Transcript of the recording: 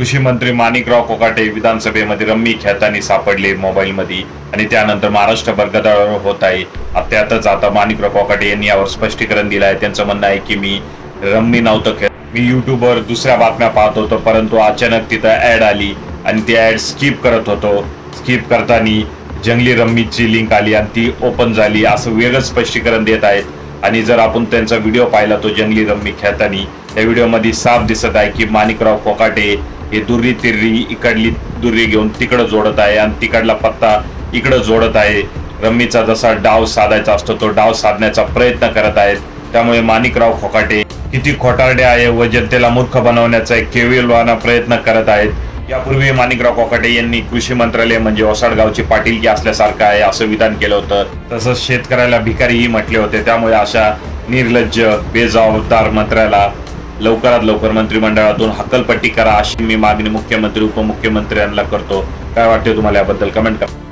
कृषी मंत्री माणिकराव कोकाटे विधानसभेमध्ये रम्मी खेळताना सापडले मोबाईलमध्ये आणि त्यानंतर महाराष्ट्रभर गदारोळ होत आहे। त्यातच आता माणिकराव कोकाटे यांनी यावर स्पष्टीकरण दिलं आहे। त्यांचं म्हणणं आहे की मी रम्मी नव्हतं खेळ, मी युट्यूबवर दुसऱ्या बातम्या पाहत होतो, परंतु अचानक तिथं ऍड आली आणि ती ऍड स्किप करत होतो। स्किप करताना जंगली रम्मीची लिंक आली आणि ती ओपन झाली, असं वेगळं स्पष्टीकरण देत आहेत। आणि जर आपण त्यांचा व्हिडिओ पाहिला तो जंगली रम्मी खेळताना, त्या व्हिडिओमध्ये साफ दिसत आहे की माणिकराव कोकाटे हे दुर्री तिर्री इकडली दुर्री घेऊन तिकडं जोडत आहे आणि तिकडला पत्ता इकडं जोडत आहे। रम्मीचा जसा डाव साधायचा असतो तो डाव साधण्याचा प्रयत्न करत आहेत। त्यामुळे माणिकराव कोकाटे किती खोटारडे आहे व जनतेला मूर्ख बनवण्याचा एक केविलवाना प्रयत्न करत आहेत। यापूर्वी माणिकराव कोकाटे यांनी कृषी मंत्रालय म्हणजे ओसाडगावची पाटीलकी असल्यासारखं आहे असं विधान केलं होतं। तसंच शेतकऱ्याला भिकारीही म्हटले होते। त्यामुळे अशा निर्लज्ज बेजबाबदार मंत्र्याला लवकरात लवकर मंत्रिमंडळातून हकलपट्टी करा अशी मी मागणी मुख्यमंत्री उपमुख्यमंत्र्यांना करतो। काय वाटते तुम्हाला याबद्दल कमेंट करा।